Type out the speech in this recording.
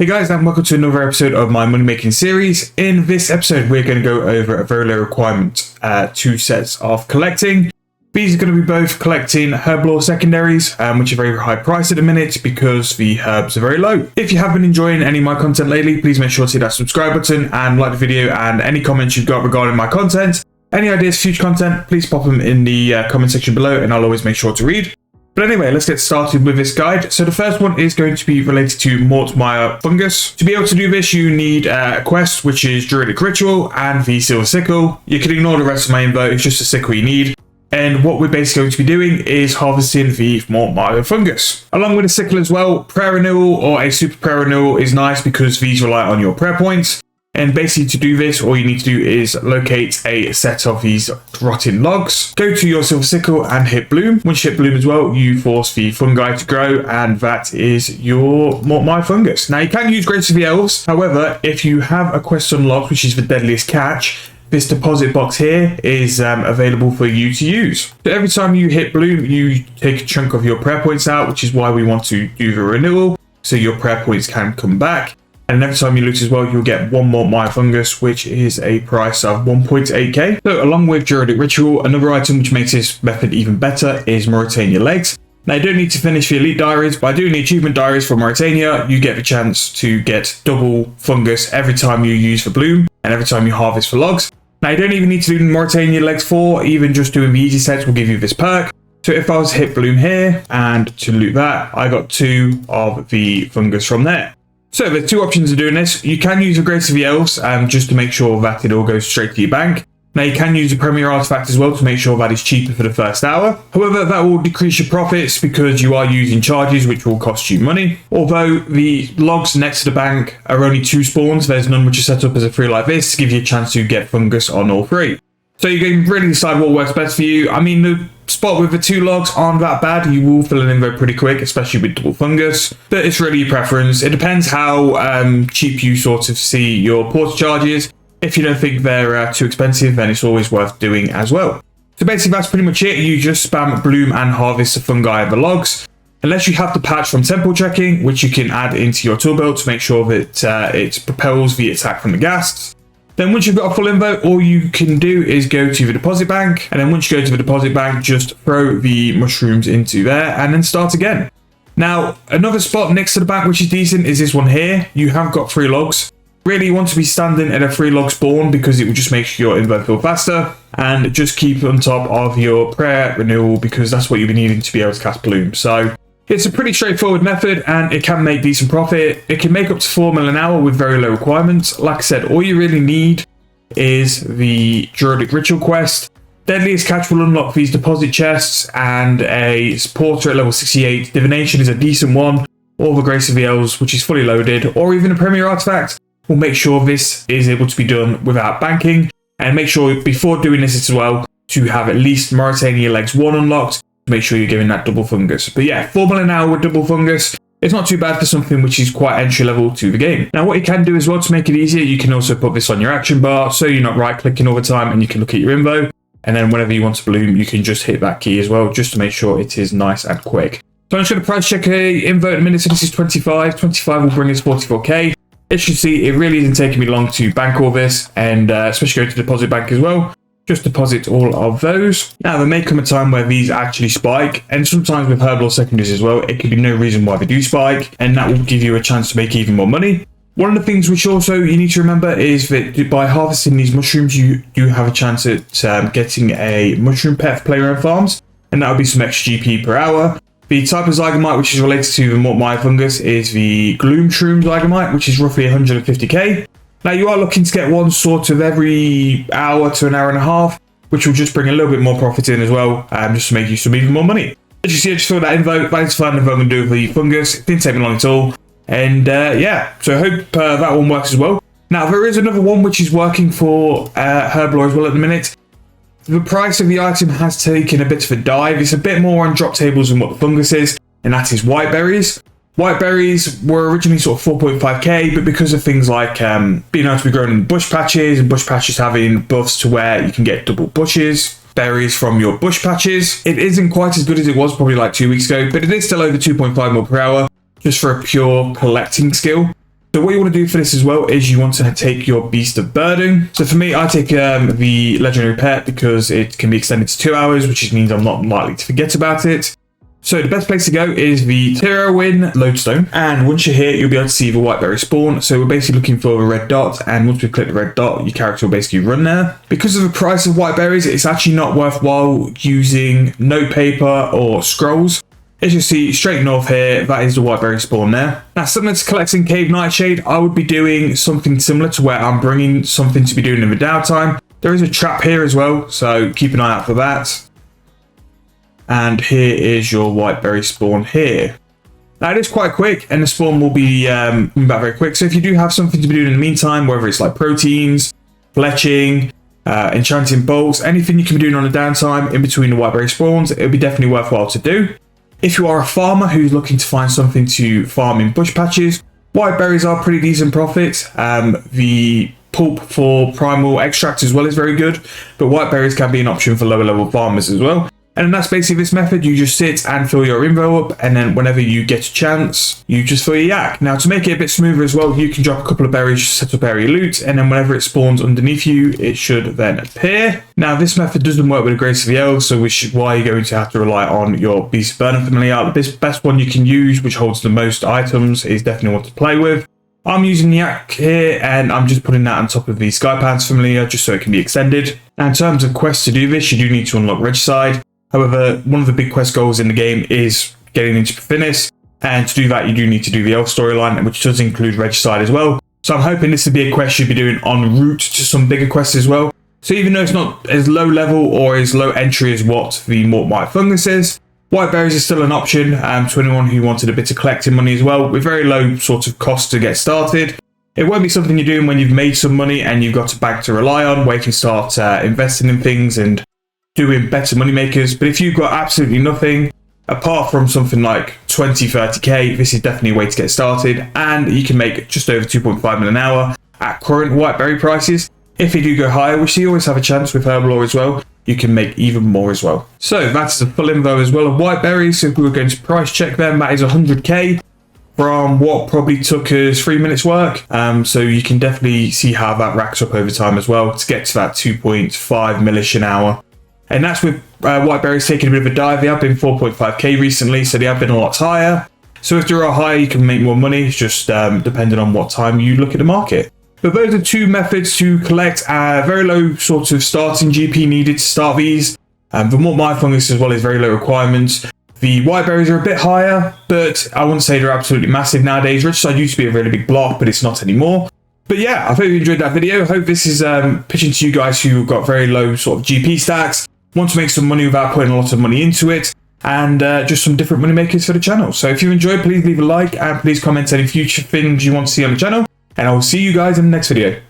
Hey guys, and welcome to another episode of my money making series. In this episode, we're going to go over a very low requirement, two sets of collecting. These are going to be both collecting Herblore secondaries, which are very high price at the minute because the herbs are very low. If you have been enjoying any of my content lately, please make sure to hit that subscribe button and like the video, and any comments you've got regarding my content. Any ideas for future content, please pop them in the comment section below and I'll always make sure to read. But anyway, let's get started with this guide. So the first one is going to be related to Mortmire Fungus. To be able to do this, you need a quest, which is Druidic Ritual and the Silver Sickle. You can ignore the rest of my info, it's just a sickle you need. And what we're basically going to be doing is harvesting the Mortmire Fungus. Along with the sickle as well, prayer renewal or a super prayer renewal is nice because these rely on your prayer points. And basically to do this, all you need to do is locate a set of these rotting logs, go to your Silver Sickle and hit bloom. Once you hit bloom as well, you force the fungi to grow, and that is your Mortmire Fungus. Now you can use Grace of the Elves, however, if you have a quest unlocked, which is the Deadliest Catch, this deposit box here is available for you to use. So every time you hit bloom, you take a chunk of your prayer points out, which is why we want to do the renewal, so your prayer points can come back. And every time you loot as well, you'll get one Mortmire Fungus, which is a price of 1.8k. So along with Druidic Ritual, another item which makes this method even better is Mauritania Legs. Now you don't need to finish the Elite Diaries. By doing the Achievement Diaries for Mauritania, you get the chance to get double fungus every time you use for bloom and every time you harvest for logs. Now you don't even need to do Mauritania Legs 4, even just doing the easy sets will give you this perk. So if I was to hit bloom here and to loot that, I got 2 of the fungus from there. So there's 2 options of doing this. You can use the Grace of the Elves just to make sure that it all goes straight to your bank. Now you can use a Premier Artifact as well to make sure that it's cheaper for the first hour. However, that will decrease your profits because you are using charges which will cost you money. Although the logs next to the bank are only 2 spawns, there's none which is set up as a free like this to give you a chance to get fungus on all 3. So you can really decide what works best for you. I mean, the spot with the 2 logs aren't that bad. You will fill an info pretty quick, especially with double fungus. But it's really your preference. It depends how cheap you sort of see your porter charges. If you don't think they're too expensive, then it's always worth doing as well. So basically, that's pretty much it. You just spam bloom and harvest the fungi and the logs. Unless you have the patch from temple checking, which you can add into your tool belt to make sure that it propels the attack from the ghasts. Then once you've got a full info, all you can do is go to the deposit bank. And then once you go to the deposit bank, just throw the mushrooms into there and then start again. Now, another spot next to the bank, which is decent, is this one here. You have got 3 logs. Really, you want to be standing at a 3 log spawn because it will just make your info fill faster. And just keep on top of your prayer renewal because that's what you'll be needing to be able to cast bloom. So it's a pretty straightforward method and it can make decent profit. It can make up to 4 mil an hour with very low requirements. Like I said, all you really need is the Druidic Ritual quest. Deadliest Catch will unlock these deposit chests, and a Porter at level 68. Divination is a decent one, or the Grace of the Elves, which is fully loaded, or even a Premier Artifact will make sure this is able to be done without banking. And make sure before doing this as well to have at least Mauritania Legs 1 unlocked. Make sure you're giving that double fungus. But yeah, 4 mil an hour with double fungus, it's not too bad for something which is quite entry level to the game. Now what you can do as well to make it easier, you can also put this on your action bar so you're not right clicking all the time and you can look at your info. And then whenever you want to bloom, you can just hit that key as well, just to make sure it is nice and quick. So I'm just going to price check a info in a minute. So this is 25. 25 will bring us 44k. As you can see, it really isn't taking me long to bank all this, and especially go to deposit bank as well. Just deposit all of those. Now, there may come a time where these actually spike, and sometimes with Herblore secondaries as well, it could be no reason why they do spike, and that will give you a chance to make even more money. One of the things which also you need to remember is that by harvesting these mushrooms, you do have a chance at getting a mushroom pet for player-owned farms, and that will be some extra GP per hour. The type of Zygamite which is related to the Mortmire Fungus is the Gloom Shroom Zygamite, which is roughly 150k. Now you are looking to get one sort of every hour to an hour and a half, which will just bring a little bit more profit in as well, just to make you some even more money. As you see, I just filled that info. That's the info I'm going to do with the fungus. It didn't take me long at all. And yeah, so I hope that one works as well. Now there is another one which is working for Herblore as well at the minute. The price of the item has taken a bit of a dive. It's a bit more on drop tables than what the fungus is, and that is white berries. White berries were originally sort of 4.5k, but because of things like being able to be grown in bush patches, and bush patches having buffs to where you can get double bushes, berries from your bush patches, it isn't quite as good as it was probably like 2 weeks ago, but it is still over 2.5 mil per hour, just for a pure collecting skill. So what you want to do for this as well is you want to take your Beast of Burden. So for me, I take the Legendary Pet because it can be extended to 2 hours, which means I'm not likely to forget about it. So the best place to go is the Tirowin Lodestone, and once you're here, you'll be able to see the whiteberry spawn. So we're basically looking for the red dot, and once we click the red dot, your character will basically run there. Because of the price of whiteberries, it's actually not worthwhile using note paper or scrolls. As you see, straight north here, that is the whiteberry spawn there. Now, similar to collecting Cave Nightshade, I would be doing something similar to where I'm bringing something to be doing in the downtime. There is a trap here as well, so keep an eye out for that. And here is your whiteberry spawn here. Now it is quite quick, and the spawn will be coming back very quick. So if you do have something to be doing in the meantime, whether it's like proteins, fletching, enchanting bolts, anything you can be doing on the downtime in between the whiteberry spawns, it'll be definitely worthwhile to do. If you are a farmer who's looking to find something to farm in bush patches, whiteberries are pretty decent profit. The pulp for primal extract as well is very good, but whiteberries can be an option for lower level farmers as well. And that's basically this method. You just sit and fill your invo up, and then whenever you get a chance, you just fill your yak. Now, to make it a bit smoother as well, you can drop a couple of berries, set up area loot, and then whenever it spawns underneath you, it should then appear. Now, this method doesn't work with the Grace of the Elves, so why you're going to have to rely on your Beast of Burden familiar. The best one you can use, which holds the most items, is definitely one to play with. I'm using the yak here, and I'm just putting that on top of the Skypants familiar, just so it can be extended. Now, in terms of quests to do this, you do need to unlock Regicide. However, one of the big quest goals in the game is getting into Finis, and to do that you do need to do the elf storyline, which does include Regicide as well. So I'm hoping this will be a quest you'll be doing en route to some bigger quests as well. So even though it's not as low level or as low entry as what the Mortmite Fungus is, whiteberries is still an option to anyone who wanted a bit of collecting money as well, with very low sort of cost to get started. It won't be something you're doing when you've made some money and you've got a bank to rely on, where you can start investing in things and doing better money makers. But if you've got absolutely nothing apart from something like 20-30k, this is definitely a way to get started, and you can make just over 2.5 million an hour at current whiteberry prices. If they do go higher, which you always have a chance with Herblore as well, you can make even more as well. So that's the full info as well of whiteberries. So if we were going to price check them, that is 100k from what probably took us 3 minutes work. So you can definitely see how that racks up over time as well to get to that 2.5 millish an hour. And that's with whiteberries taking a bit of a dive. They have been 4.5k recently, so they have been a lot higher. So if they are higher, you can make more money. It's just depending on what time you look at the market. But those are two methods to collect very low sort of starting GP needed to start these. The Mortmite Fungus as well is very low requirements. The whiteberries are a bit higher, but I wouldn't say they're absolutely massive nowadays. Regicide used to be a really big block, but it's not anymore. But yeah, I hope you enjoyed that video. I hope this is pitching to you guys who've got very low sort of GP stacks, want to make some money without putting a lot of money into it, and just some different money makers for the channel. So if you enjoyed, please leave a like, and please comment any future things you want to see on the channel, and I will see you guys in the next video.